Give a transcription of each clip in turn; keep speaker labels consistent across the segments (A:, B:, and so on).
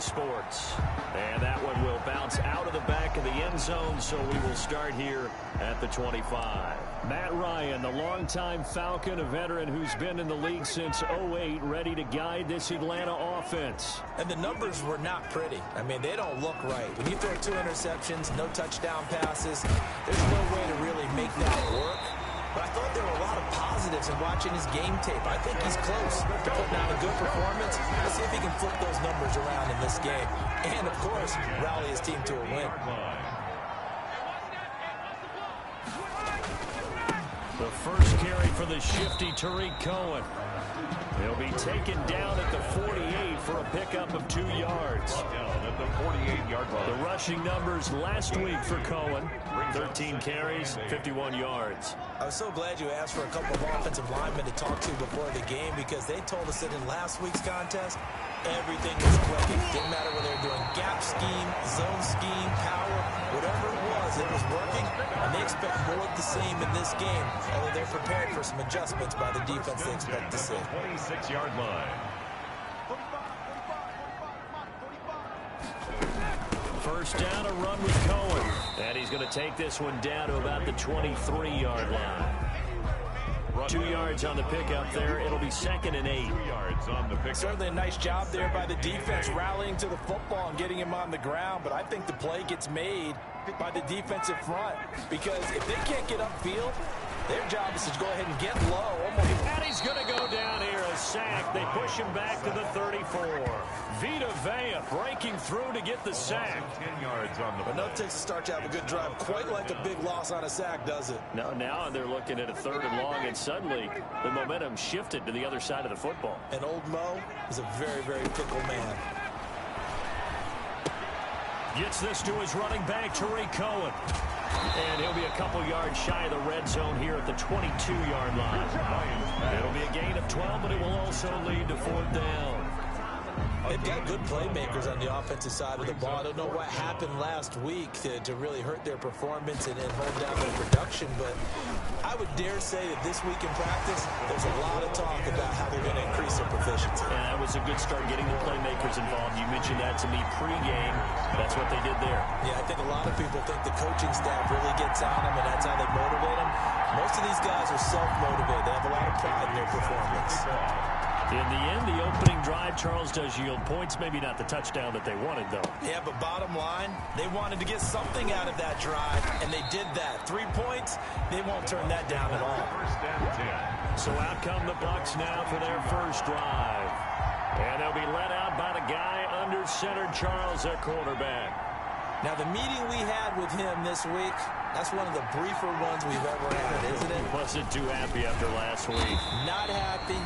A: Sports. And that one will bounce out of the back of the end zone, so we will start here at the 25. Matt Ryan, the longtime Falcon, a veteran who's been in the league since '08, ready to guide this Atlanta offense.
B: And the numbers were not pretty. I mean, they don't look right. When you throw 2 interceptions, no touchdown passes, there's no way to really make that work. But I thought there were a lot of positives in watching his game tape. I think he's close to putting out a good performance. Let's see if he can flip those numbers around in this game. And, of course, rally his team to a win.
A: The first carry for the shifty Tariq Cohen. He'll be taken down at the 48 for a pickup of 2 yards.
C: At the 48-yard line.
A: The rushing numbers last week for Cohen, 13 carries, 51 yards.
B: I was so glad you asked for a couple of offensive linemen to talk to before the game, because they told us that in last week's contest, everything was clicking. Didn't matter whether they were doing gap scheme, zone scheme, power, whatever it was working, and they expect more of the same in this game, although they're prepared for some adjustments by the defense they expect to see.
C: 26-yard line.
A: First down, a run with Cohen. And he's going to take this one down to about the 23-yard line. 2 yards on the pickup there. It'll be 2nd and 8.
C: 2 yards on the pickup.
B: Certainly a nice job there by the defense, rallying to the football and getting him on the ground. But I think the play gets made by the defensive front, because if they can't get upfield, their job is to go ahead and get low.
A: And he's going to go down here, a sack. They push him back to the 34. Vita Vea breaking through to get the sack.
C: 10 yards on the play.
B: Enough takes to start to have a good drive. Quite like a big loss on a sack, does it?
A: No, now they're looking at a 3rd and long, and suddenly the momentum shifted to the other side of the football.
B: And old Mo is a very, very fickle man.
A: Gets this to his running back, Tariq Cohen. And he'll be a couple yards shy of the red zone here at the 22-yard line. It'll be a gain of 12, but it will also lead to 4th down.
B: They've got good playmakers on the offensive side of the ball. I don't know what happened last week to really hurt their performance and hold down their production, but I would dare say that this week in practice, there's a lot of talk about how they're going to increase their proficiency.
A: And that was a good start, getting the playmakers involved. You mentioned that to me pregame. That's what they did there.
B: Yeah, I think a lot of people think the coaching staff really gets on them, and that's how they motivate them. Most of these guys are self-motivated. They have a lot of pride in their performance.
A: In the end, the opening drive, Charles, does yield points. Maybe not the touchdown that they wanted, though.
B: Yeah, but bottom line, they wanted to get something out of that drive, and they did that. 3 points, they won't turn that down at all.
C: First down 10.
A: So out come the Bucs now for their first drive. And they'll be led out by the guy under center, Charles, at quarterback.
B: Now, the meeting we had with him this week, that's one of the briefer ones we've ever had, isn't it?
A: Wasn't too happy after last week.
B: Not happy.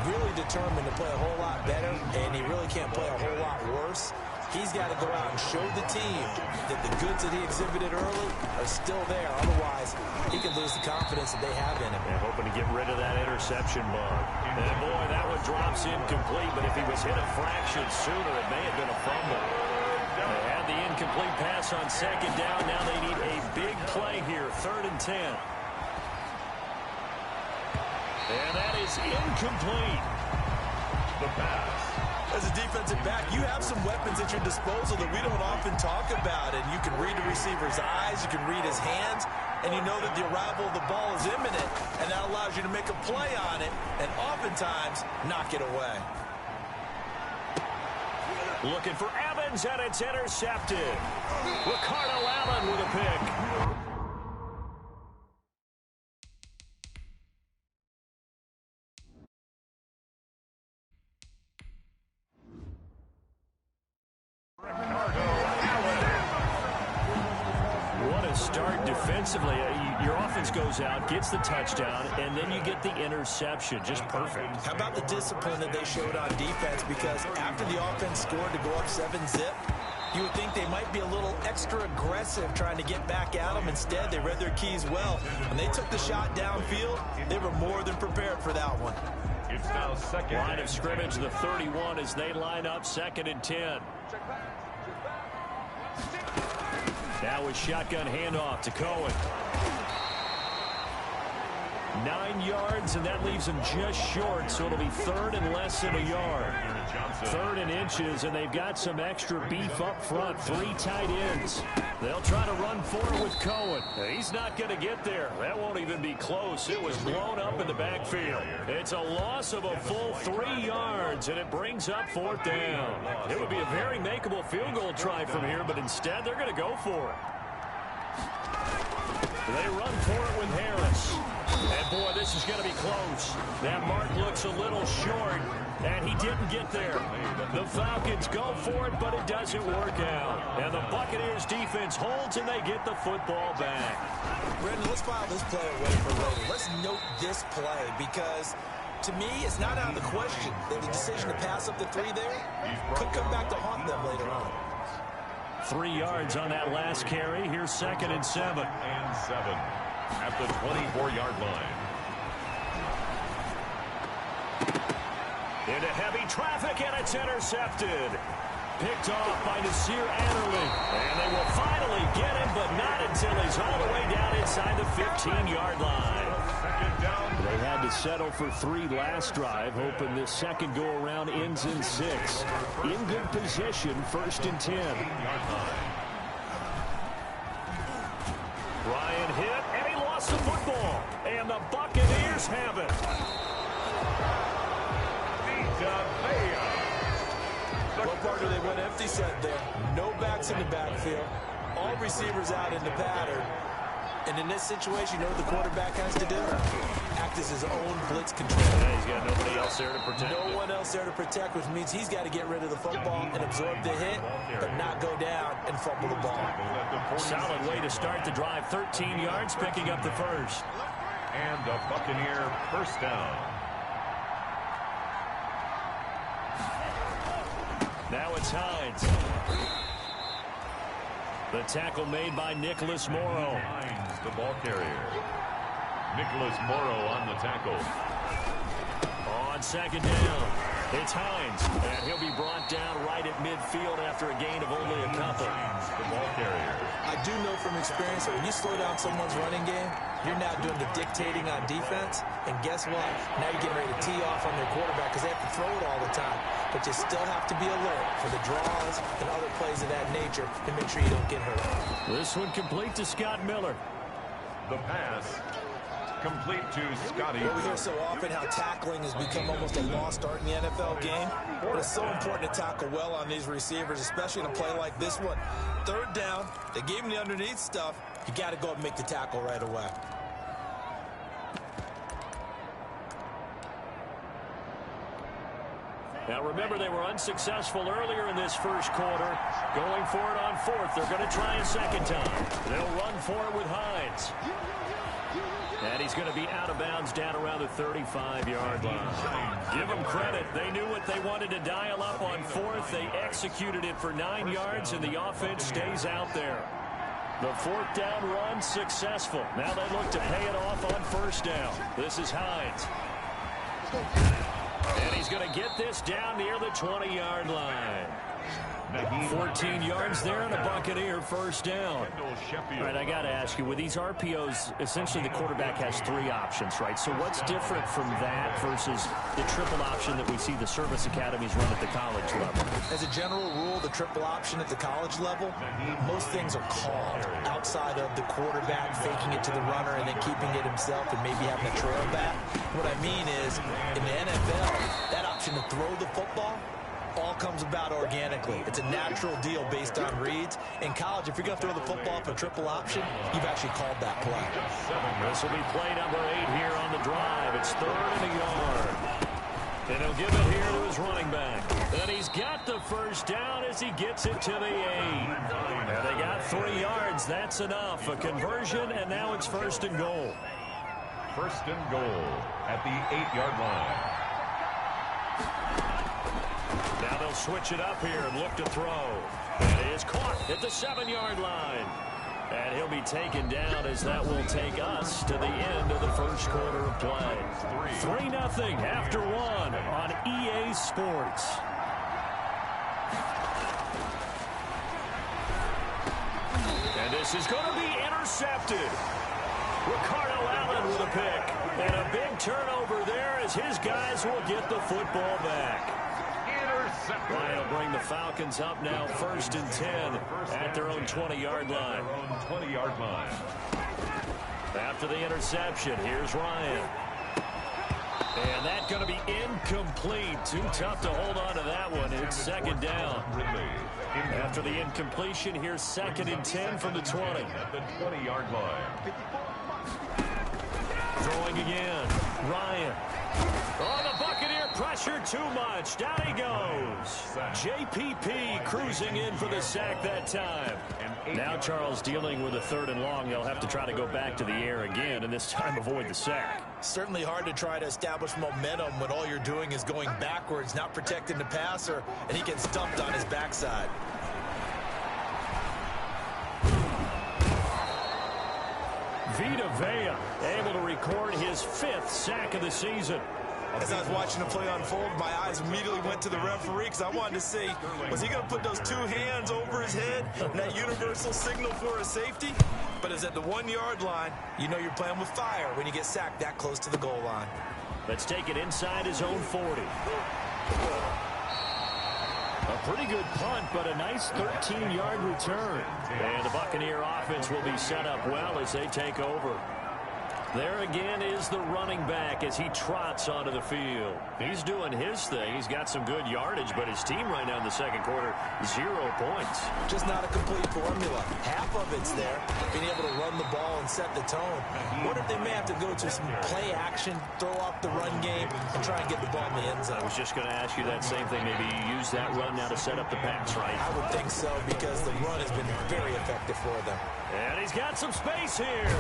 B: Really determined to play a whole lot better, and he really can't play a whole lot worse. He's got to go out and show the team that the goods that he exhibited early are still there. Otherwise, he could lose the confidence that they have in him.
A: Yeah, hoping to get rid of that interception bug. And boy, that one drops incomplete, but if he was hit a fraction sooner, it may have been a fumble. They had the incomplete pass on 2nd down. Now they need a big play here, 3rd and 10. And that is incomplete.
C: The pass.
B: As a defensive back, you have some weapons at your disposal that we don't often talk about. And you can read the receiver's eyes, you can read his hands, and you know that the arrival of the ball is imminent. And that allows you to make a play on it and oftentimes knock it away.
A: Looking for Evans, and it's intercepted. Ricardo Allen with a pick. What a start defensively. Your offense goes out, gets the touchdown, and then you get the interception. Just perfect.
B: How about the discipline that they showed on defense? Because after the offense scored to go up 7-zip, you would think they might be a little extra aggressive trying to get back at them. Instead, they read their keys well. When they took the shot downfield, they were more than prepared for that one.
C: It's now 2nd.
A: Line of scrimmage, the 31, as they line up 2nd and 10. Now a shotgun handoff to Cohen. 9 yards, and that leaves them just short, so it'll be 3rd and less than a yard. 3rd and inches, and they've got some extra beef up front. 3 tight ends. They'll try to run for it with Cohen. He's not going to get there. That won't even be close. It was blown up in the backfield. It's a loss of a full 3 yards, and it brings up 4th down. It would be a very makeable field goal try from here, but instead they're going to go for it. They run for it with Harris. And, boy, this is going to be close. That mark looks a little short, and he didn't get there. The Falcons go for it, but it doesn't work out. And the Buccaneers defense holds, and they get the football back.
B: Brendan, let's file this play away for later. Let's note this play because, to me, it's not out of the question that the decision to pass up the 3 there could come back to haunt them later on.
A: 3 yards on that last carry. Here's 2nd and 7.
C: And 7 at the 24-yard line.
A: Into heavy traffic, and it's intercepted. Picked off by Nasir Adderley. And they will finally get him, but not until he's all the way down inside the 15-yard line. They had to settle for 3 last drive, hoping this second go-around ends in 6. In good position, 1st and 10. Ryan hit, and he lost the football. And the Buccaneers have it.
B: What part do they went empty set there? No backs in the backfield. All receivers out in the pattern. And in this situation, you know what the quarterback has to do? Act as his own blitz control.
A: Yeah, he's got nobody else there to protect.
B: No one else there to protect, which means he's got to get rid of the football and absorb the hit, but not go down and fumble the ball.
A: Solid way to start the drive. 13 yards, picking up the 1st.
C: And a Buccaneer 1st down.
A: Now it's Hines. The tackle made by Nicholas Morrow.
C: Hines, the ball carrier. Nicholas Morrow on the tackle.
A: On 2nd down, it's Hines. And he'll be brought down right at midfield after a gain of only a couple.
C: Hines, the ball carrier.
B: I do know from experience that when you slow down someone's running game, you're now doing the dictating on defense. And guess what? Now you're getting ready to tee off on their quarterback because they have to throw it all the time. But you still have to be alert for the draws and other plays of that nature to make sure you don't get hurt.
A: This one complete to Scott Miller.
C: The pass complete to Scotty.
B: We hear so often how tackling has become almost a lost art in the NFL game. But it's so important to tackle well on these receivers, especially in a play like this one. 3rd down, they gave him the underneath stuff. You got to go and make the tackle right away.
A: Now remember, they were unsuccessful earlier in this 1st quarter. Going for it on 4th. They're going to try a 2nd time. They'll run for it with Hines. And he's going to be out of bounds down around the 35-yard line. Give them credit. They knew what they wanted to dial up on 4th. They executed it for 9 yards, and the offense stays out there. The 4th down run successful. Now they look to pay it off on 1st down. This is Hines. And he's going to get this down near the 20-yard line. 14 yards there and a Buccaneer 1st down. All right, I got to ask you, with these RPOs, essentially the quarterback has 3 options, right? So what's different from that versus the triple option that we see the service academies run at the college level?
B: As a general rule, the triple option at the college level, most things are called outside of the quarterback faking it to the runner and then keeping it himself and maybe having a trail back. What I mean is, in the NFL, that option to throw the football all comes about organically. It's a natural deal based on reads. In college, if you're going to throw the football for triple option, you've actually called that play.
A: This will be play number 8 here on the drive. It's 3rd and a yard. And he'll give it here to his running back. And he's got the 1st down as he gets it to the 8. And they got 3 yards. That's enough. A conversion, and now it's 1st and goal.
C: 1st and goal at the 8-yard line.
A: Now they'll switch it up here and look to throw. And it is caught at the 7-yard line. And he'll be taken down as that will take us to the end of the 1st quarter of play. 3-0 after 1 on EA Sports. And this is going to be intercepted. Ricardo Allen with a pick. And a big turnover there as his guys will get the football back. Ryan will bring the Falcons up now 1st and 10 at their own 20-yard line. After the interception, here's Ryan. And that's going to be incomplete. Too tough to hold on to that one. It's 2nd down. After the incompletion, here's 2nd and 10 from the 20.
C: At the 20-yard line.
A: Throwing again. Ryan. Oh, the Buccaneer pressure too much. Down he goes. JPP cruising in for the sack that time. Now Charles dealing with a 3rd and long. They'll have to try to go back to the air again and this time avoid the sack.
B: Certainly hard to try to establish momentum when all you're doing is going backwards, not protecting the passer, and he gets dumped on his backside.
A: Vita Vea able to record his 5th sack of the season.
B: As I was watching the play unfold, my eyes immediately went to the referee because I wanted to see, was he going to put those 2 hands over his head and that universal signal for a safety? But it's at the 1-yard line. You know you're playing with fire when you get sacked that close to the goal line.
A: Let's take it inside his own 40. A pretty good punt, but a nice 13-yard return. And the Buccaneer offense will be set up well as they take over. There again is the running back as he trots onto the field. He's doing his thing. He's got some good yardage, but his team right now in the 2nd quarter, 0 points.
B: Just not a complete formula. Half of it's there, being able to run the ball and set the tone. Wonder if they may have to go to some play action, throw off the run game, and try and get the ball in the end zone.
A: I was just going to ask you that same thing. Maybe you use that run now to set up the pass, right?
B: I would think so because the run has been very effective for them.
A: And he's got some space here.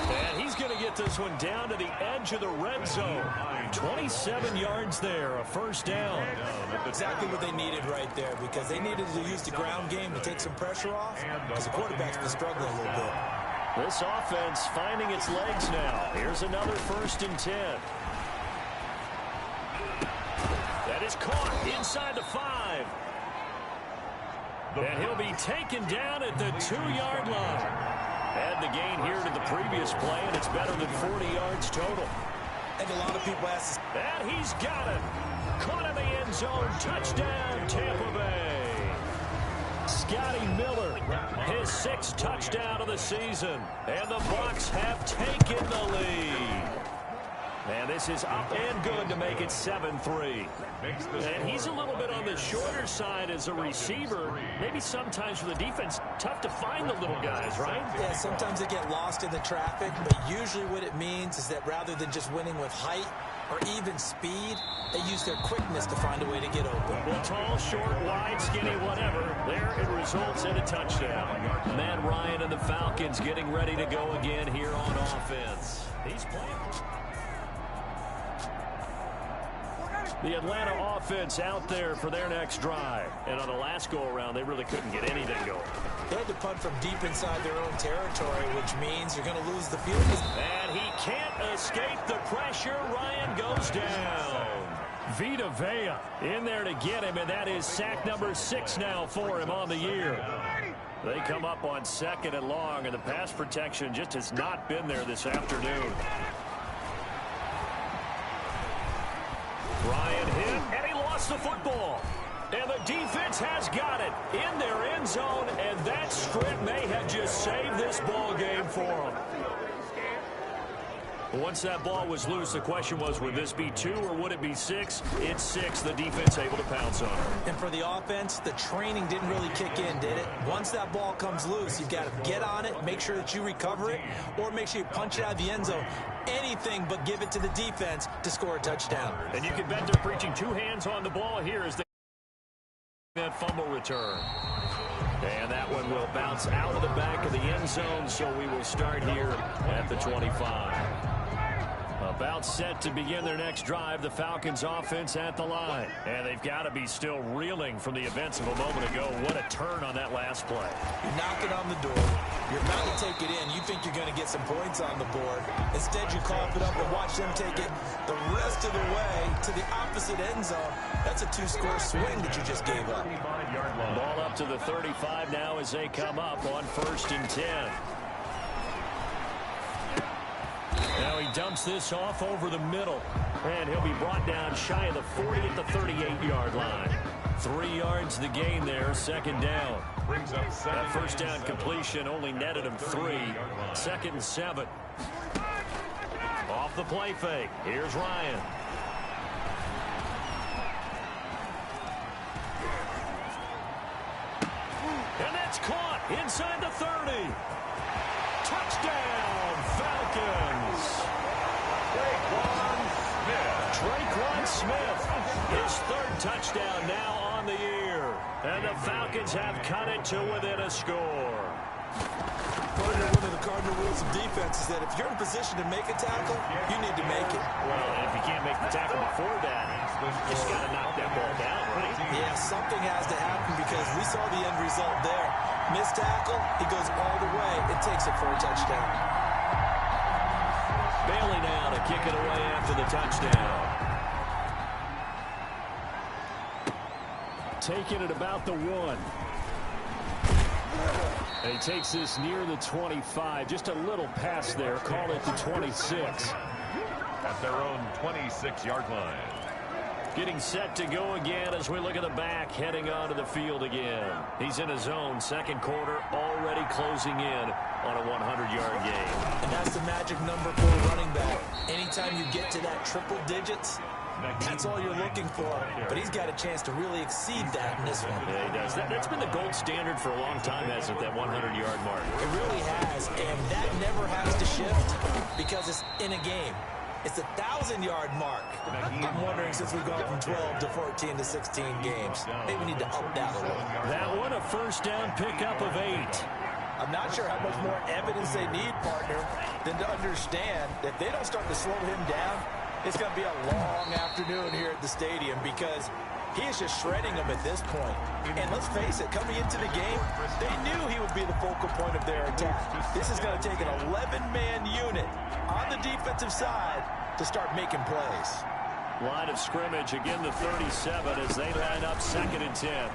A: And he's going to get this one down to the edge of the red zone. 27 yards there, a 1st down.
B: Exactly what they needed right there because they needed to use the ground game to take some pressure off because the quarterback's been struggling a little bit.
A: This offense finding its legs now. Here's another 1st and 10. That is caught inside the 5. And he'll be taken down at the 2-yard line. Add the gain here to the previous play, and it's better than 40 yards total.
B: I think a lot of people ask.
A: And he's got it. Caught in the end zone. Touchdown, Tampa Bay. Scotty Miller, his 6th touchdown of the season. And the Bucs have taken the lead. And this is up and good to make it 7-3. And he's a little bit on the shorter side as a receiver. Maybe sometimes for the defense, tough to find the little guys, right?
B: Yeah, sometimes they get lost in the traffic, but usually what it means is that rather than just winning with height or even speed, they use their quickness to find a way to get open.
A: Well, tall, short, wide, skinny, whatever, there it results in a touchdown. Matt Ryan and the Falcons getting ready to go again here on offense. He's playing. The Atlanta offense out there for their next drive. And on the last go-around, they really couldn't get anything going.
B: They had to punt from deep inside their own territory, which means you're going to lose the field.
A: And he can't escape the pressure. Ryan goes down. Vita Vea in there to get him, and that is sack number 6 now for him on the year. They come up on 2nd and long, and the pass protection just has not been there this afternoon. Ryan hit, and he lost the football. And the defense has got it in their end zone, and that strip may have just saved this ball game for them. Once that ball was loose, the question was, would this be 2 or would it be 6? It's 6. The defense able to pounce on it.
B: And for the offense, the training didn't really kick in, did it? Once that ball comes loose, you've got to get on it, make sure that you recover it, or make sure you punch it out of the end zone. Anything but give it to the defense to score a touchdown.
A: And you can bet they're preaching 2 hands on the ball here as they that fumble return. And that one will bounce out of the back of the end zone, so we will start here at the 25. About set to begin their next drive, the Falcons offense at the line. And they've got to be still reeling from the events of a moment ago. What a turn on that last play.
B: You're knocking on the door. You're about to take it in. You think you're going to get some points on the board. Instead, you cough it up and watch them take it the rest of the way to the opposite end zone. That's a 2-score swing that you just gave up.
A: Ball up to the 35 now as they come up on 1st and 10. Now he dumps this off over the middle. And he'll be brought down shy of the 40 at the 38-yard line. 3 yards the gain there, second down.
C: Brings up
A: that first down completion only netted him 3. 2nd and 7. Off the play fake. Here's Ryan. And that's caught inside the 30. Touchdown, Falcons. Traquan Smith, his 3rd touchdown now on the year. And the Falcons have cut it to within a score.
B: One of the cardinal rules of defense is that if you're in position to make a tackle, you need to make it.
A: Well, and if you can't make the tackle before that, you just got to knock that ball down, right?
B: Yeah, something has to happen because we saw the end result there. Missed tackle, he goes all the way and takes it for a touchdown.
A: Bailey now to kick it away after the touchdown. Taking it about the 1. And he takes this near the 25. Just a little pass there. Call it the 26.
C: At their own 26-yard line.
A: Getting set to go again as we look at the back heading onto the field again. He's in his own 2nd quarter, already closing in on a 100-yard game.
B: And that's the magic number for a running back. Anytime you get to that triple digits, that's all you're looking for. But he's got a chance to really exceed that in this one.
A: Yeah, he does. That's been the gold standard for a long time, hasn't it, that 100-yard mark?
B: It really has, and that never has to shift because it's in a game. It's a 1,000-yard mark. I'm wondering, since we've gone from 12 to 14 to 16 games, maybe we need to up that a little.
A: That one, a first down pickup of 8.
B: I'm not sure how much more evidence they need, partner, than to understand that if they don't start to slow him down, it's going to be a long afternoon here at the stadium because he is just shredding them at this point. And let's face it, coming into the game, they knew he would be the focal point of their attack. This is going to take an 11-man unit on the defensive side to start making plays.
A: Line of scrimmage, again the 37 as they line up 2nd and 10.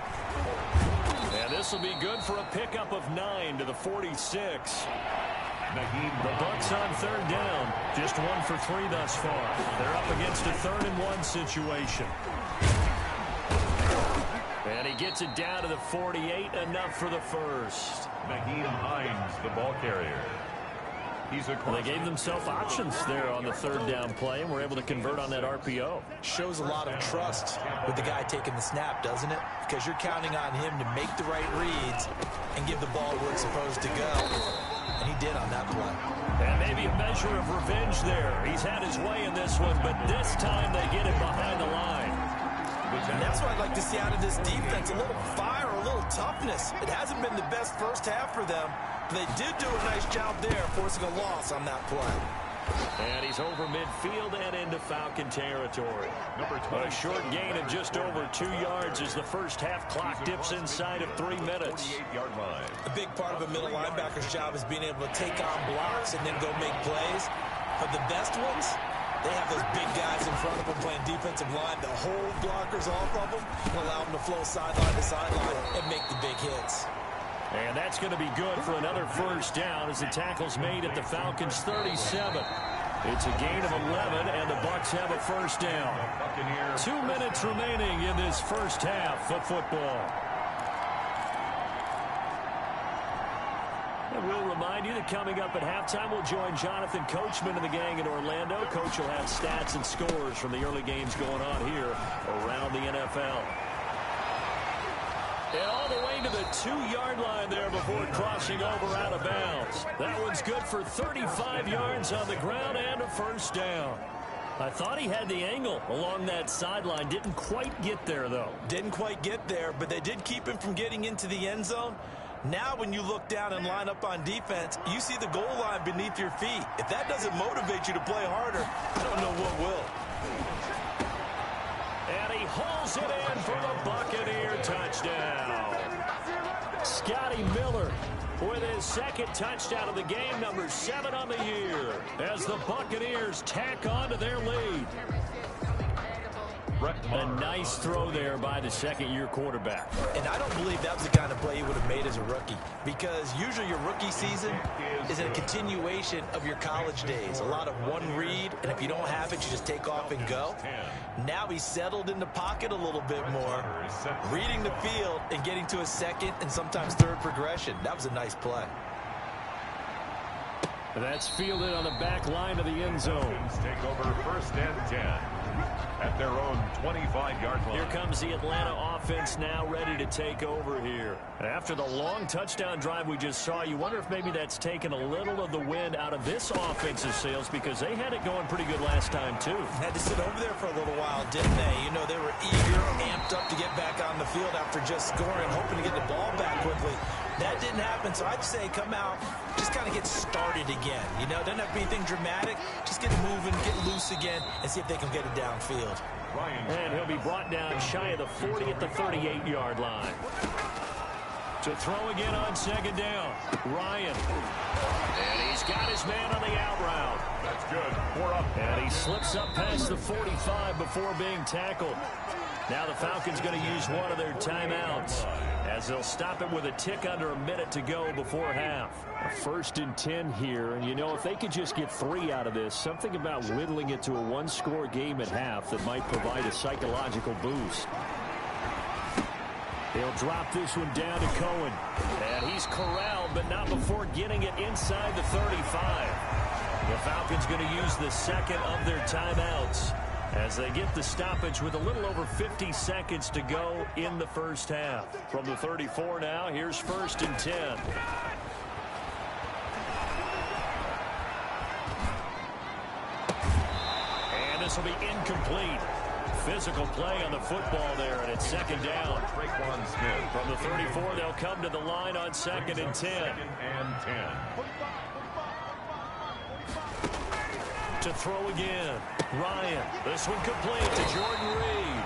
A: And this will be good for a pickup of 9 to the 46. The Bucs on 3rd down. Just 1 for 3 thus far. They're up against a 3rd and 1 situation. And he gets it down to the 48, enough for the first.
C: Naheem Hines, the ball carrier.
A: They gave themselves options there on the 3rd down play and were able to convert on that RPO.
B: Shows a lot of trust with the guy taking the snap, doesn't it? Because you're counting on him to make the right reads and give the ball where it's supposed to go. And he did on that play.
A: And maybe a measure of revenge there. He's had his way in this one, but this time they get him behind the line.
B: And that's what I'd like to see out of this defense, a little fire, a little toughness. It hasn't been the best first half for them, but they did do a nice job there, forcing a loss on that play.
A: And he's over midfield and into Falcon territory. A short gain of just over 2 yards as the first half clock dips inside of 3 minutes.
B: A big part of a middle linebacker's job is being able to take on blocks and then go make plays. But the best ones, they have those big guys in front of them playing defensive line that hold blockers off of them and allow them to flow sideline to sideline and make the big hits.
A: And that's going to be good for another first down as the tackle's made at the Falcons' 37. It's a gain of 11, and the Bucs have a first down. 2 minutes remaining in this first half of football. And we'll remind you that coming up at halftime, we'll join Jonathan Coachman and the gang in Orlando. Coach will have stats and scores from the early games going on here around the NFL. And all the way to the 2-yard line there before crossing over out of bounds. That one's good for 35 yards on the ground and a first down. I thought he had the angle along that sideline. Didn't quite get there, though.
B: Didn't quite get there, but they did keep him from getting into the end zone. Now when you look down and line up on defense, you see the goal line beneath your feet. If that doesn't motivate you to play harder, I don't know what will.
A: And he hauls it in for the Buccaneer touchdown. Scotty Miller with his 2nd touchdown of the game, number 7 on the year, as the Buccaneers tack on to their lead. A nice throw there by the second-year quarterback.
B: And I don't believe that was the kind of play he would have made as a rookie, because usually your rookie season is a continuation of your college days. A lot of one read, and if you don't have it, you just take off and go. Now he's settled in the pocket a little bit more, reading the field and getting to a second and sometimes third progression. That was a nice play.
A: That's fielded on the back line of the end zone.
C: Take over 1st and 10 at their own 25-yard line.
A: Here comes the Atlanta offense now ready to take over here. After the long touchdown drive we just saw, you wonder if maybe that's taken a little of the wind out of this offense's sails, because they had it going pretty good last time too.
B: Had to sit over there for a little while, didn't they? You know, they were eager, amped up to get back on the field after just scoring, hoping to get the ball back quickly. That didn't happen, so I'd say come out, just kind of get started again. You know, doesn't have to be anything dramatic. Just get moving, get loose again, and see if they can get it downfield.
A: And he'll be brought down shy of the 40 at the 38-yard line. To throw again on second down, Ryan. And he's got his man on the out route.
C: That's good. 4 up.
A: And he slips up past the 45 before being tackled. Now the Falcons going to use one of their timeouts, as they'll stop it with a tick under a minute to go before half. A 1st and 10 here, and you know, if they could just get 3 out of this, something about whittling it to a one-score game at half that might provide a psychological boost. They'll drop this one down to Cohen. And he's corralled, but not before getting it inside the 35. The Falcons going to use the second of their timeouts as they get the stoppage with a little over 50 seconds to go in the first half. From the 34 now, here's 1st and 10. And this will be incomplete. Physical play on the football there, and it's second down. From the 34, they'll come to the line on 2nd and 10.
C: 2nd and 10.
A: To throw again, Ryan. This one complete to Jordan Reed.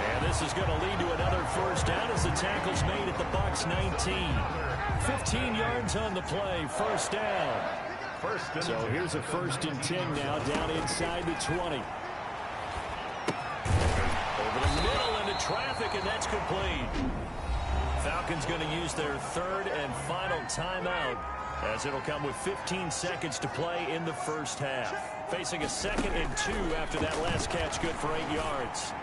A: And this is going to lead to another first down as the tackle's made at the Bucs 19. 15 yards on the play, first down. So here's a 1st and 10 now, down inside the 20. Over the middle into traffic, and that's complete. Falcons going to use their 3rd and final timeout, as it'll come with 15 seconds to play in the first half. Facing a 2nd and 2 after that last catch, good for 8 yards.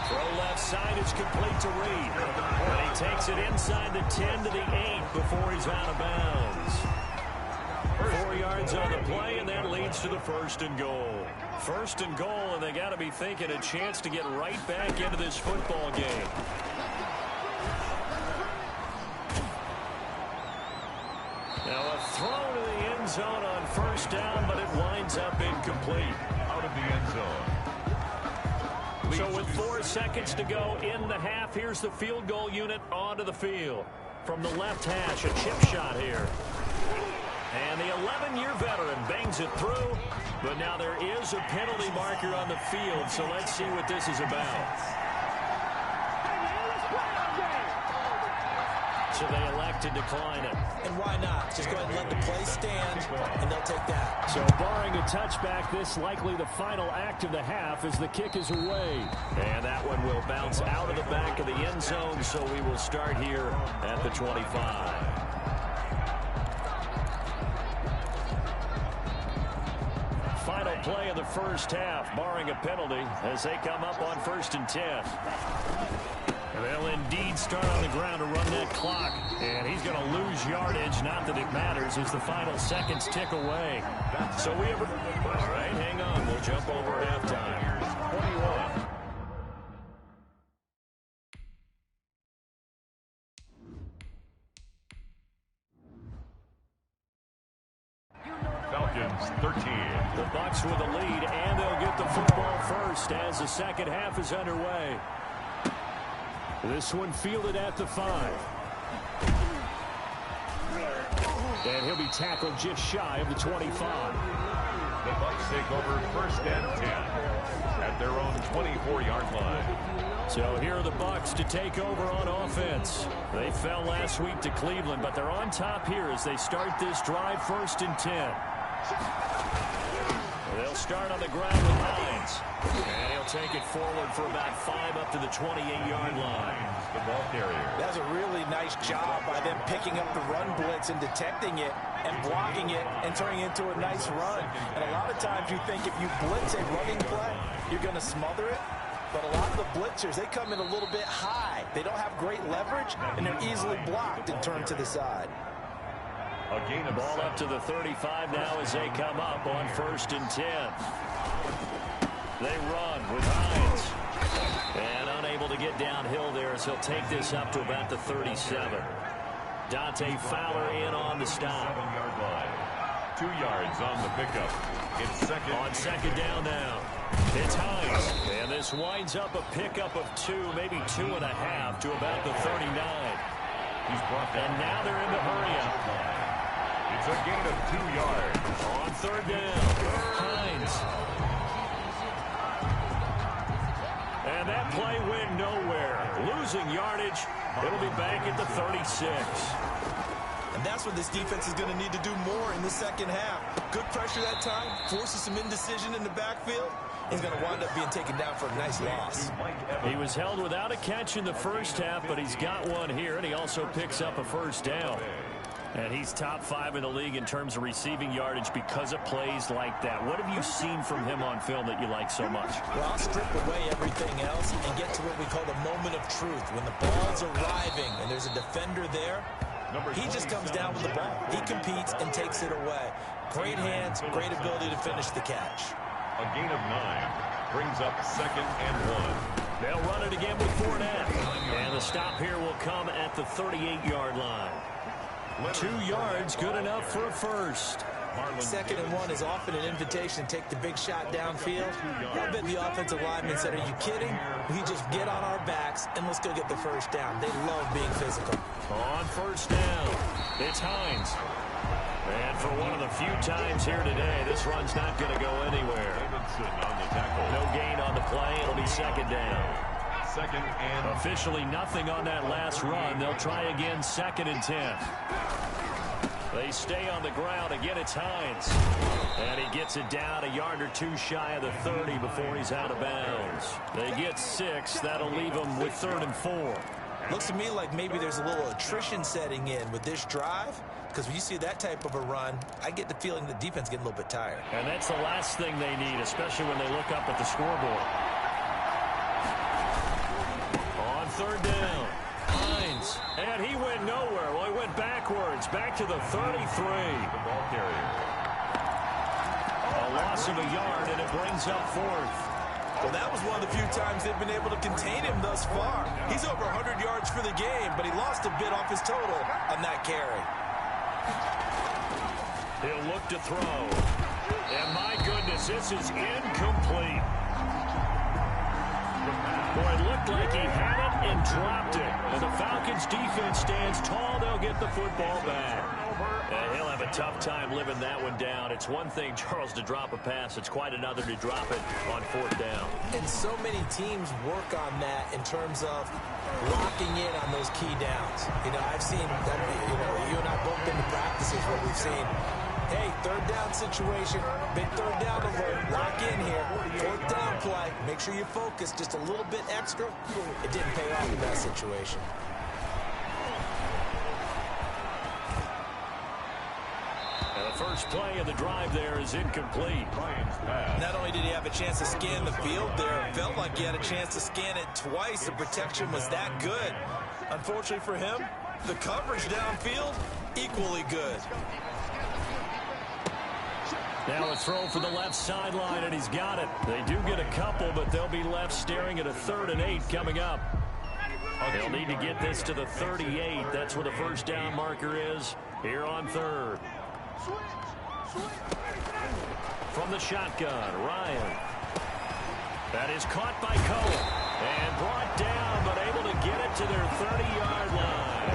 A: Throw left side is complete to Reed. And he takes it inside the 10 to the 8 before he's out of bounds. 4 yards on the play, and that leads to the 1st and goal. 1st and goal, and they got to be thinking a chance to get right back into this football game. Now a throw to the end zone on 1st down, but it winds up incomplete.
C: Out of the end zone.
A: So with 4 seconds to go in the half, here's the field goal unit onto the field. From the left hash, a chip shot here. And the 11-year veteran bangs it through, but now there is a penalty marker on the field, so let's see what this is about. So they elect to decline it.
B: And why not? Just go ahead and let the play stand, and they'll take that.
A: So barring a touchback, this likely the final act of the half as the kick is away. And that one will bounce out of the back of the end zone, so we will start here at the 25. Final play of the first half, barring a penalty, as they come up on 1st and 10. They'll indeed start on the ground to run that clock. And he's going to lose yardage. Not that it matters as the final seconds tick away. So we have... All right, hang on. We'll jump over halftime. 21.
C: Falcons 13.
A: The Bucs with the lead, and they'll get the football first as the second half is underway. This one fielded at the 5. And he'll be tackled just shy of the 25.
C: The Bucs take over 1st and 10 at their own 24-yard line.
A: So here are the Bucs to take over on offense. They fell last week to Cleveland, but they're on top here as they start this drive 1st and 10. They'll start on the ground with Hines. And he'll take it forward for about 5 up to the 28-yard line.
C: The ball carrier.
B: That's a really nice job by them picking up the run blitz and detecting it and blocking it and turning it into a nice run. And a lot of times you think if you blitz a running play, you're going to smother it. But a lot of the blitzers, they come in a little bit high. They don't have great leverage, and they're easily blocked and turned to the side.
C: A gain of
A: ball up to the 35 now as they come up on 1st and 10. They run with Hines. And unable to get downhill there as he'll take this up to about the 37. Dante Fowler in on the stop.
C: 7-yard line. 2 yards on the pickup. It's second.
A: On second down now. It's Hines. And this winds up a pickup of 2, maybe 2.5 to about the 39.
C: He's brought down.
A: And now they're in the hurry-up.
C: It's a gain of 2 yards.
A: On 3rd down, Hines. And that play went nowhere. Losing yardage. It'll be back at the 36.
B: And that's what this defense is going to need to do more in the second half. Good pressure that time, forces some indecision in the backfield. He's going to wind up being taken down for a nice loss.
A: He was held without a catch in the first half, but he's got one here, and he also picks up a 1st down. And he's top 5 in the league in terms of receiving yardage because of plays like that. What have you seen from him on film that you like so much?
B: Well, I'll strip away everything else and get to what we call the moment of truth. When the ball's arriving and there's a defender there, he just comes down with the ball. He competes and takes it away. Great hands, great ability to finish the catch.
C: A gain of 9 brings up 2nd and 1.
A: They'll run it again with Fournette. And the stop here will come at the 38-yard line. 2 yards, good enough for a first.
B: 2nd and 1 is often an invitation to take the big shot downfield. I bet the offensive lineman said, are you kidding? We just get on our backs and let's go get the first down. They love being physical.
A: On 1st down, it's Hines. And for one of the few times here today, this run's not going to go anywhere.
C: On the tackle.
A: No gain on the play. It'll be 2nd down.
C: 2nd and
A: officially nothing on that last run. They'll try again 2nd and 10. They stay on the ground. Again, it's Hines. And he gets it down a yard or 2 shy of the 30 before he's out of bounds. They get 6. That'll leave them with 3rd and 4.
B: Looks to me like maybe there's a little attrition setting in with this drive. Because when you see that type of a run, I get the feeling the defense getting a little bit tired.
A: And that's the last thing they need, especially when they look up at the scoreboard. On 3rd down, Hines. And he went nowhere. Well, he went backwards, back to the 33.
C: The ball carrier.
A: A loss of a yard, and it brings up 4th.
B: Well, that was one of the few times they've been able to contain him thus far. He's over 100 yards for the game, but he lost a bit off his total on that carry.
A: He'll look to throw. And my goodness, this is incomplete. Boy, it looked like he had it and dropped it. And the Falcons defense stands tall. They'll get the football back. And he'll have a tough time living that one down. It's one thing, Charles, to drop a pass. It's quite another to drop it on 4th down.
B: And so many teams work on that in terms of locking in on those key downs. You know, I've seen, you and I both been to practices where we've seen, hey, 3rd down situation, big 3rd down alert, lock in here, 4th down play, make sure you focus just a little bit extra. It didn't pay off in that situation.
A: And the first play of the drive there is incomplete.
B: Not only did he have a chance to scan the field there, it felt like he had a chance to scan it twice. The protection was that good. Unfortunately for him, the coverage downfield, equally good.
A: Now a throw for the left sideline, and he's got it. They do get a couple, but they'll be left staring at a 3rd and 8 coming up. They'll need to get this to the 38. That's where the 1st down marker is here on 3rd. From the shotgun, Ryan. That is caught by Cohen. And brought down, but able to get it to their 30-yard line.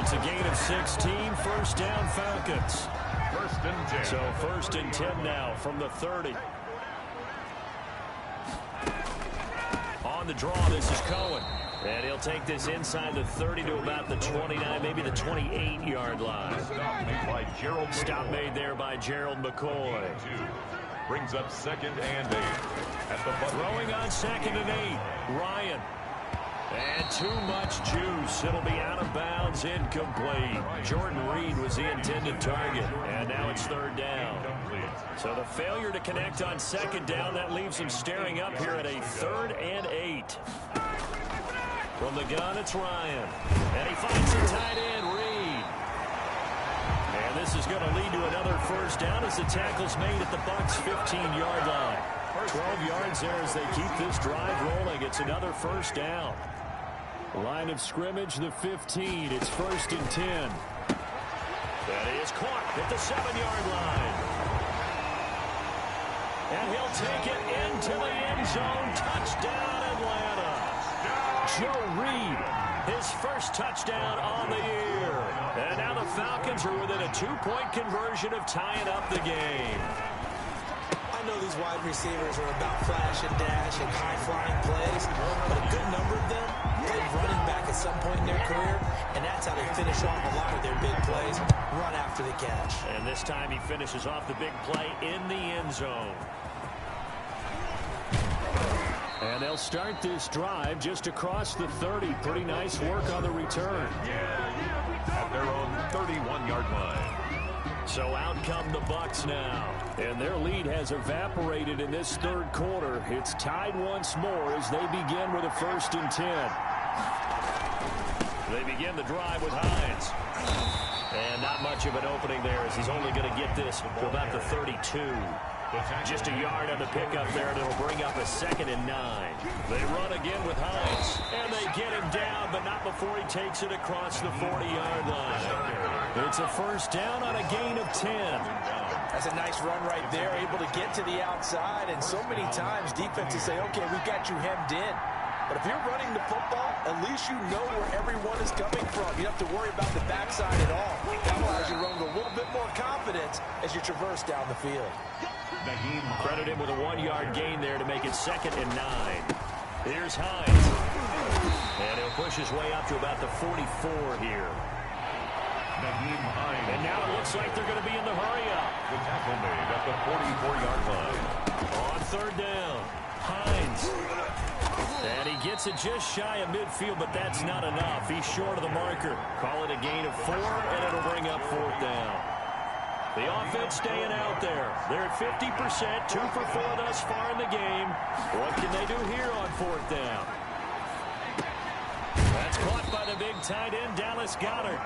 A: It's a gain of 16, 1st down Falcons.
C: 1st and 10.
A: So 1st and 10 now from the 30. On the draw, this is Cohen. And he'll take this inside the 30 to about the 29, maybe the 28-yard line. Stop made there by Gerald McCoy.
C: Brings up 2nd and 8.
A: Throwing on 2nd and 8. Ryan. And too much juice. It'll be out of bounds, incomplete. Jordan Reed was the intended target. And now it's 3rd down. So the failure to connect on 2nd down, that leaves him staring up here at a 3rd and 8. From the gun, it's Ryan. And he finds the tight end, Reed. And this is going to lead to another 1st down as the tackle's made at the Bucs' 15-yard line. 12 yards there as they keep this drive rolling. It's another 1st down. Line of scrimmage, the 15. It's 1st and 10. That is caught at the 7-yard line. And he'll take it into the end zone. Touchdown, Atlanta. Joe Reed, his first touchdown on the year. And now the Falcons are within a 2-point conversion of tying up the game.
B: I know these wide receivers are about flash and dash and high-flying plays, but a good number of them played running back at some point in their career, and that's how they finish off a lot of their big plays, run after the catch.
A: And this time he finishes off the big play in the end zone. And they'll start this drive just across the 30. Pretty nice work on the return.
C: At their own 31-yard line.
A: So out come the Bucs now. And their lead has evaporated in this 3rd quarter. It's tied once more as they begin with a 1st and 10. They begin the drive with Hines. And not much of an opening there as he's only going to get this to about the 32. Just a yard on the pickup there, and it'll bring up a 2nd and 9. They run again with Hines, and they get him down, but not before he takes it across the 40-yard line. It's a 1st down on a gain of 10.
B: That's a nice run right there, able to get to the outside, and so many times defenses say, okay, we've got you hemmed in. But if you're running the football, at least you know where everyone is coming from. You don't have to worry about the backside at all. That allows you to run with a little bit more confidence as you traverse down the field.
A: Credit him with a 1-yard gain there to make it 2nd and 9. Here's Hines. And he'll push his way up to about the 44 here. And now it looks like they're going to be in the hurry-up.
C: The tackle made at the 44-yard line.
A: On 3rd down, Hines. And he gets it just shy of midfield, but that's not enough. He's short of the marker. Call it a gain of 4, and it'll bring up 4th down. The offense staying out there. They're at 50%, 2 for 4 thus far in the game. What can they do here on 4th down? That's caught by the big tight end, Dallas Goedert.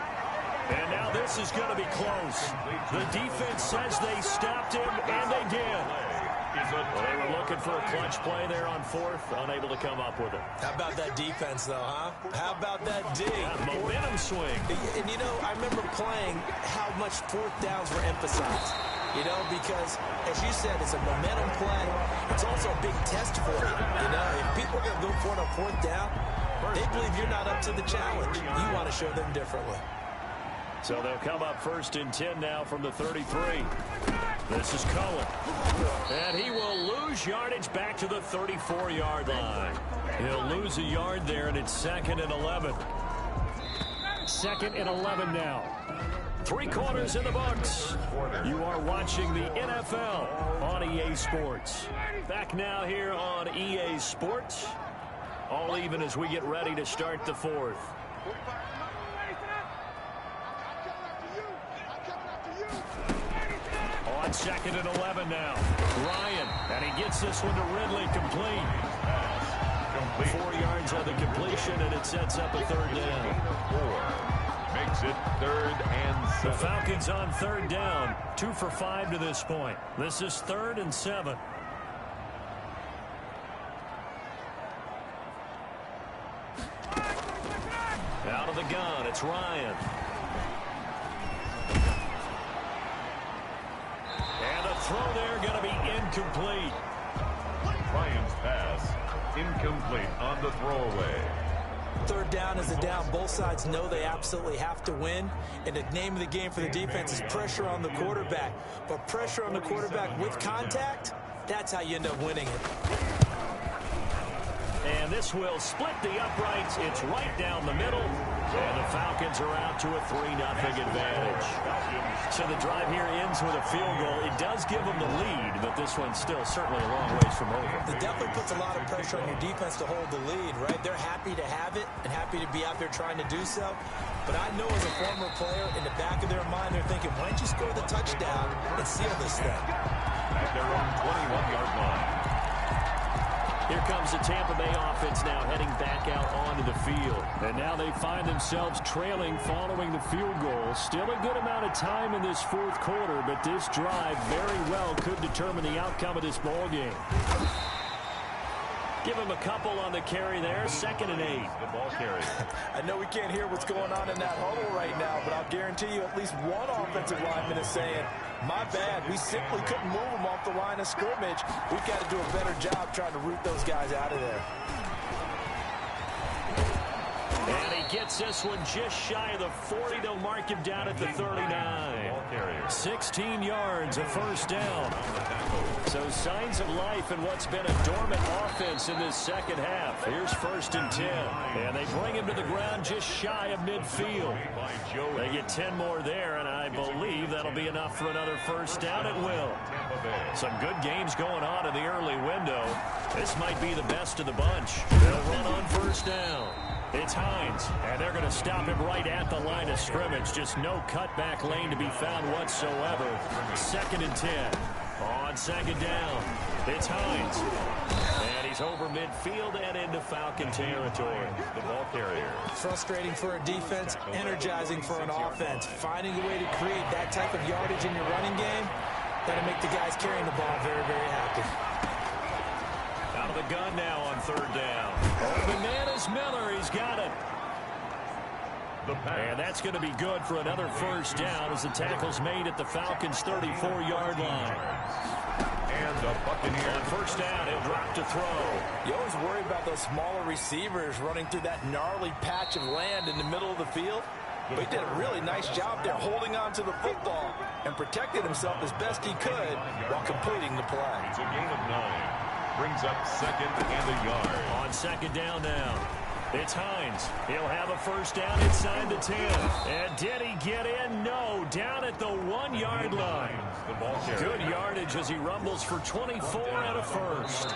A: And now this is going to be close. The defense says they stopped him, and they did. Well, they were looking for a clutch play there on 4th, unable to come up with it.
B: How about that defense, though, huh? How about that D?
A: Yeah, momentum swing.
B: And, you know, I remember playing how much 4th downs were emphasized. You know, because, as you said, it's a momentum play. It's also a big test for you. You know, if people are going to go for it on 4th down, they believe you're not up to the challenge. You want to show them differently.
A: So they'll come up 1st and 10 now from the 33. This is Cohen. And he will lose yardage back to the 34-yard line. He'll lose a yard there, and it's 2nd and 11. 2nd and 11 now. 3 quarters in the books. You are watching the NFL on EA Sports. Back now here on EA Sports. All even as we get ready to start the 4th. On 2nd and 11 now. Ryan, and he gets this one to Ridley, complete. 4 yards on the completion, and it sets up a 3rd down.
C: 4 makes it 3rd and 7.
A: The Falcons on 3rd down, 2 for 5 to this point. This is 3rd and 7. Out of the gun, it's Ryan. And a throw there going to be incomplete.
C: Ryan's pass incomplete on the throwaway.
B: 3rd down is a down. Both sides know they absolutely have to win. And the name of the game for the defense is pressure on the quarterback. But pressure on the quarterback with contact, that's how you end up winning it.
A: And And this will split the uprights. It's right down the middle. And the Falcons are out to a 3-0 advantage. So the drive here ends with a field goal. It does give them the lead, but this one's still certainly a long ways from over.
B: It definitely puts a lot of pressure on your defense to hold the lead, right? They're happy to have it and happy to be out there trying to do so. But I know as a former player, in the back of their mind, they're thinking, why don't you score the touchdown and seal this thing?
C: At their own 21-yard line.
A: Here comes the Tampa Bay offense now heading back out onto the field. And now they find themselves trailing following the field goal. Still a good amount of time in this fourth quarter, but this drive very well could determine the outcome of this ball game. Give him a couple on the carry there. 2nd and 8.
C: The ball carry.
B: I know we can't hear what's going on in that huddle right now, but I'll guarantee you at least one offensive lineman is saying, my bad, we simply couldn't move them off the line of scrimmage. We've got to do a better job trying to root those guys out of there.
A: And he gets this one just shy of the 40. They'll mark him down at the 39. 16 yards, a first down. So signs of life in what's been a dormant offense in this second half. Here's 1st and 10. And they bring him to the ground just shy of midfield. They get 10 more there, and I believe that'll be enough for another first down. It will. Some good games going on in the early window. This might be the best of the bunch. They'll run on first down. It's Hines, and they're going to stop him right at the line of scrimmage. Just no cutback lane to be found whatsoever. 2nd and 10. On 2nd down, it's Hines. And he's over midfield and into Falcon territory.
C: The ball carrier.
B: Frustrating for a defense, energizing for an offense. Finding a way to create that type of yardage in your running game, that'll make the guys carrying the ball very, very happy.
A: Out of the gun now on 3rd down. Oh, bananas Miller, he's got it. And that's going to be good for another first down as the tackle's made at the Falcons' 34-yard line.
C: And the Buccaneers.
A: On first down, he'll drop to throw.
B: You always worry about those smaller receivers running through that gnarly patch of land in the middle of the field. But he did a really nice job there holding on to the football and protected himself as best he could while completing the play.
C: It's a gain of 9. Brings up 2nd and a yard.
A: On 2nd down now. It's Hines. He'll have a first down inside the 10. And did he get in? No. Down at the 1-yard line. Good yardage as he rumbles for 24 and a first.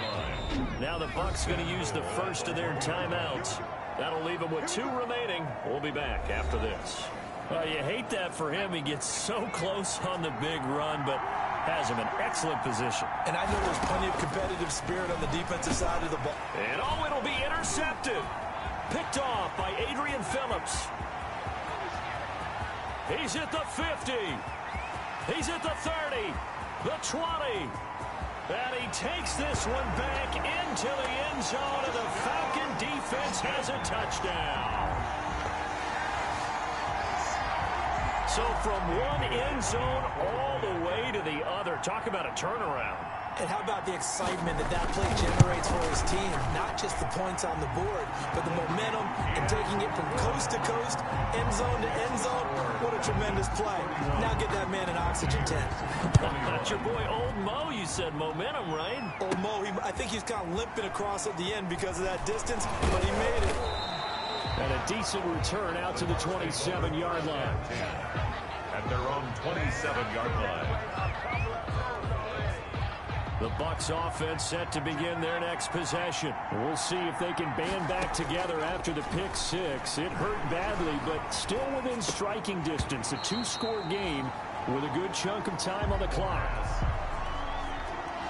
A: Now the Bucs going to use the first of their timeouts. That'll leave him with 2 remaining. We'll be back after this. Well, you hate that for him. He gets so close on the big run, but has him in excellent position.
B: And I know there's plenty of competitive spirit on the defensive side of the ball.
A: And oh, it'll be intercepted. Picked off by Adrian Phillips. He's at the 50. He's at the 30. The 20. And he takes this one back into the end zone, and the Falcon defense has a touchdown. So from one end zone all the way to the other. Talk about a turnaround.
B: And how about the excitement that play generates for his team? Not just the points on the board, but the momentum and taking it from coast to coast, end zone to end zone. What a tremendous play. Now get that man an oxygen tent.
A: That's your boy Old Mo. You said momentum, right?
B: Old Mo, I think he's kind of limping across at the end because of that distance, but he made it.
A: And a decent return out to the 27-yard line.
C: At their own 27-yard line.
A: The Bucs offense set to begin their next possession. We'll see if they can band back together after the pick 6. It hurt badly, but still within striking distance. A 2-score game with a good chunk of time on the clock.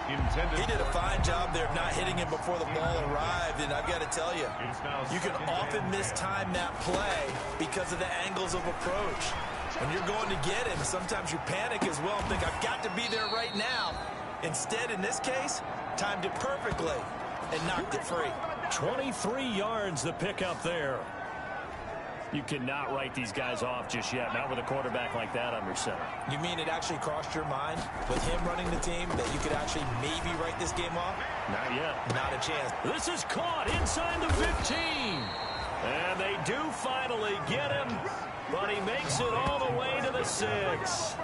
B: He did a fine job there of not hitting him before the ball arrived, and I've got to tell you, you can often mistime that play because of the angles of approach. When you're going to get him, sometimes you panic as well and think, I've got to be there right now. Instead, in this case, timed it perfectly and knocked it free.
A: 23 yards the pickup there. You cannot write these guys off just yet, not with a quarterback like that under center.
B: You mean it actually crossed your mind with him running the team that you could actually maybe write this game off?
A: Not yet.
B: Not a chance.
A: This is caught inside the 15. And they do finally get him, but he makes it all the way to the 6.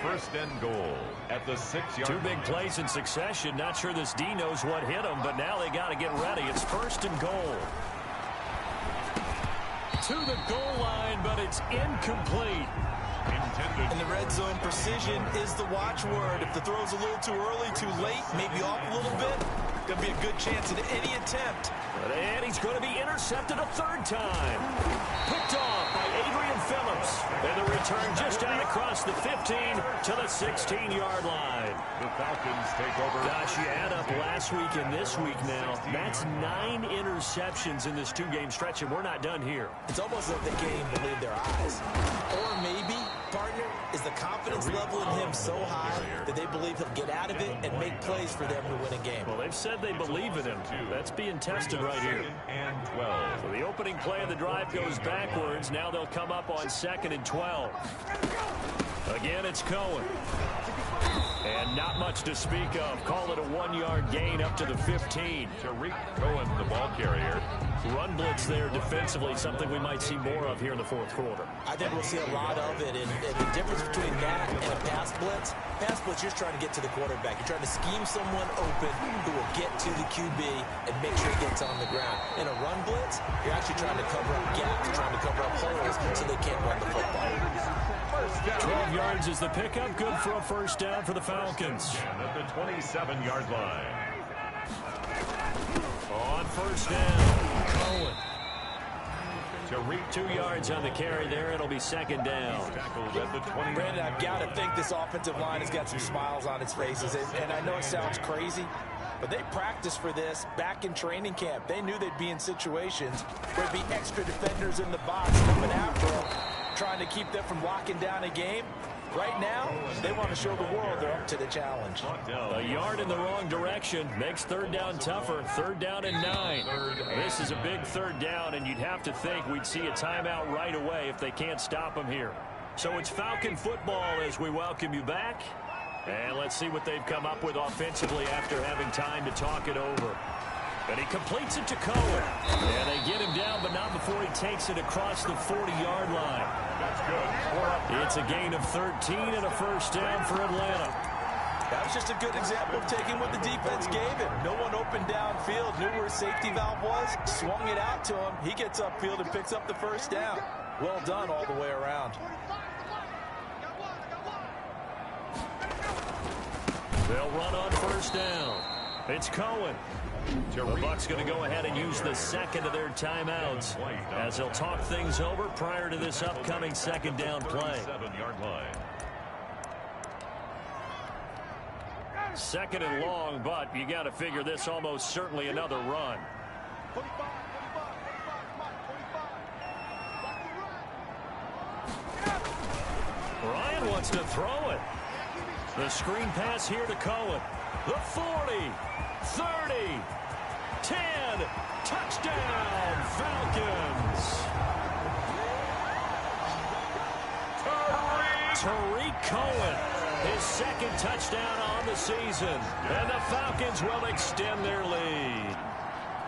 C: first and goal at the 6-yard line.
A: Two big plays in succession. Not sure this D knows what hit him, but now they got to get ready. It's first and goal. To the goal line, but it's incomplete.
B: In the red zone, precision is the watchword. If the throw's a little too early, too late, maybe off a little bit, going to be a good chance at any attempt.
A: And he's going to be intercepted a third time. Picked off by Adrian Phillips. And the return just out across the 15 to the 16-yard line.
C: The Falcons take over.
A: Gosh, you add up last week and this week now. That's 9 interceptions in this two-game stretch, and we're not done here.
B: It's almost like they can't even believe their eyes. Or maybe, partner, is the confidence level in him so high that they believe he'll get out of it and make plays for them to win a game.
A: Well, they've said they believe in him. That's being tested right here.
C: And 12.
A: So the opening play of the drive goes backwards. Now they'll come up on 2nd and 12. Again, it's Cohen. And not much to speak of. Call it a 1-yard gain up to the 15.
C: Tariq Cohen, the ball carrier.
A: Run blitz there defensively, something we might see more of here in the fourth quarter.
B: I think we'll see a lot of it. And the difference between that and a pass blitz, you're just trying to get to the quarterback. You're trying to scheme someone open who will get to the QB and make sure he gets on the ground. In a run blitz, you're actually trying to cover up gaps, trying to cover up holes so they can't run the football.
A: 12 yards is the pickup. Good for a first down for the Falcons.
C: And at the 27-yard line.
A: On first down, Cohen. 2 yards on the carry there. It'll be 2nd down.
C: Tackled at the 20.
B: Brandon, I've got to think this offensive line has got some smiles on its faces. And I know it sounds crazy, but they practiced for this back in training camp. They knew they'd be in situations where there'd be extra defenders in the box coming after them, trying to keep them from locking down a game. Right now, they want to show the world they're up to the challenge.
A: A yard in the wrong direction makes 3rd down tougher. 3rd down and 9. This is a big 3rd down, and you'd have to think we'd see a timeout right away if they can't stop them here. So it's Falcon football as we welcome you back. And let's see what they've come up with offensively after having time to talk it over. And he completes it to Cohen. And they get him down, but not before he takes it across the 40-yard line.
C: That's good.
A: It's a gain of 13 and a first down for Atlanta.
B: That was just a good example of taking what the defense gave him. No one opened downfield, knew where his safety valve was, swung it out to him. He gets upfield and picks up the first down. Well done all the way around.
A: They'll run on first down. It's Cohen. The Bucs going to go ahead and use the 2nd of their timeouts as they'll talk things over prior to this upcoming 2nd down play.
C: 7-yard line.
A: 2nd and long, but you got to figure this almost certainly another run. Ryan wants to throw it. The screen pass here to Cohen. The 40, 30, 10, touchdown, Falcons. Tariq Cohen, his 2nd touchdown on the season. And the Falcons will extend their lead.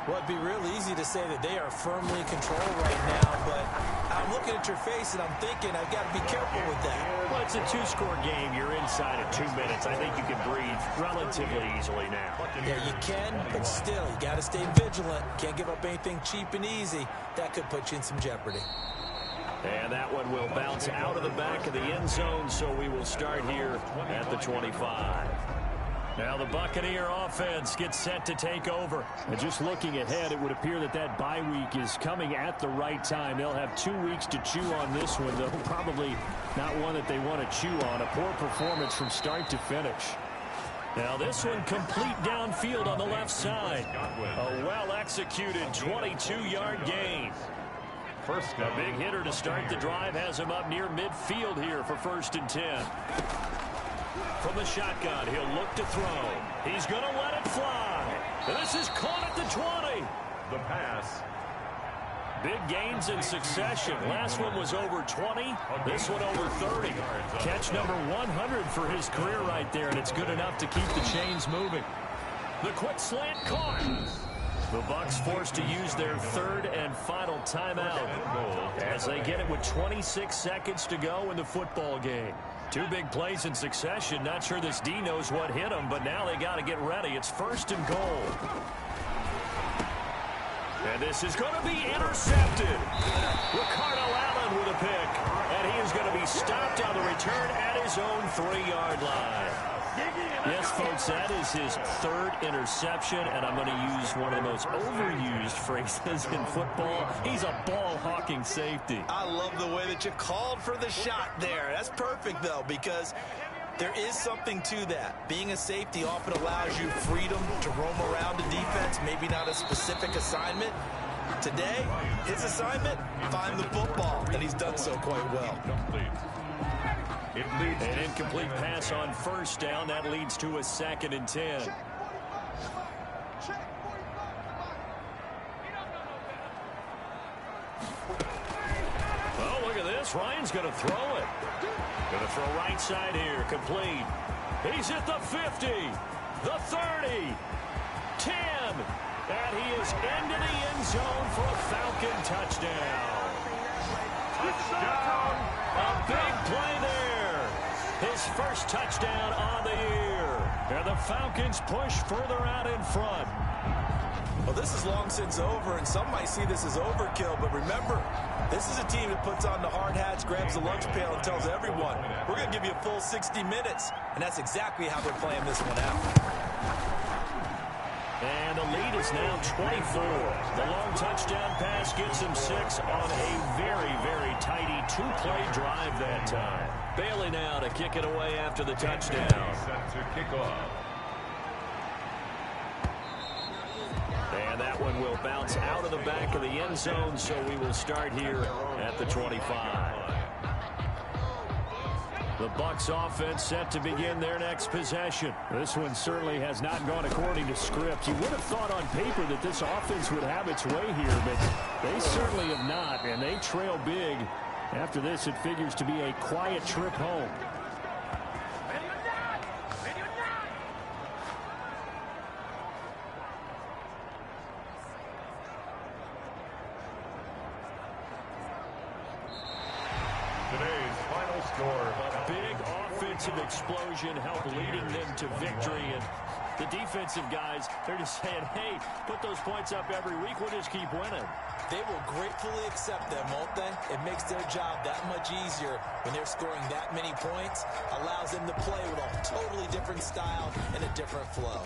B: Well, it'd be real easy to say that they are firmly in control right now, but I'm looking at your face and I'm thinking I've got to be careful with that.
A: Well, it's a 2-score game. You're inside of 2 minutes. I think you can breathe relatively easily now.
B: Yeah, you can, but still, you got to stay vigilant. Can't give up anything cheap and easy. That could put you in some jeopardy.
A: And that one will bounce out of the back of the end zone, so we will start here at the 25. Now the Buccaneer offense gets set to take over. And just looking ahead, it would appear that that bye week is coming at the right time. They'll have 2 weeks to chew on this one, though probably not one that they want to chew on. A poor performance from start to finish. Now this one complete downfield on the left side. A well-executed 22-yard gain.
C: First,
A: a big hitter to start the drive has him up near midfield here for 1st and 10. From the shotgun, he'll look to throw. He's going to let it fly. And this is caught at the 20.
C: The pass.
A: Big gains in succession. Last one was over 20. This one over 30. Catch number 100 for his career right there, and it's good enough to keep the chains moving. The quick slant caught. The Bucs forced to use their third and final timeout as they get it with 26 seconds to go in the football game. Two big plays in succession. Not sure this D knows what hit him, but now they got to get ready. It's 1st and goal. And this is going to be intercepted. Ricardo Allen with a pick. And he is going to be stopped on the return at his own 3-yard line. Yes, folks, that is his 3rd interception, and I'm going to use one of the most overused phrases in football. He's a ball-hawking safety.
B: I love the way that you called for the shot there. That's perfect, though, because there is something to that. Being a safety often allows you freedom to roam around the defense, maybe not a specific assignment. Today, his assignment, find the football, and he's done so quite well.
A: An incomplete pass on 1st down. That leads to a 2nd and 10. Oh, look at this. Ryan's going to throw it. Going to throw right side here. Complete. He's at the 50, the 30, 10. And he is into the end zone for a Falcon touchdown. Touchdown. A big play there. His first touchdown on the year. And the Falcons push further out in front.
B: Well, this is long since over, and some might see this as overkill, but remember, this is a team that puts on the hard hats, grabs the lunch pail, and tells everyone, we're going to give you a full 60 minutes. And that's exactly how they're playing this one out.
A: And the lead is now 24. The long touchdown pass gets him 6 on a very, very tidy 2-play drive that time. Bailey now to kick it away after the touchdown.
C: Set to kick off.
A: And that one will bounce out of the back of the end zone, so we will start here at the 25. The Bucs offense set to begin their next possession. This one certainly has not gone according to script. You would have thought on paper that this offense would have its way here, but they certainly have not, and they trail big. After this, it figures to be a quiet trip home.
C: Today's final score.
A: A big offensive explosion helped leading them to victory. And the defensive guys, they're just saying, hey, put those points up every week. We'll just keep winning.
B: They will gratefully accept them, won't they? It makes their job that much easier when they're scoring that many points. Allows them to play with a totally different style and a different flow.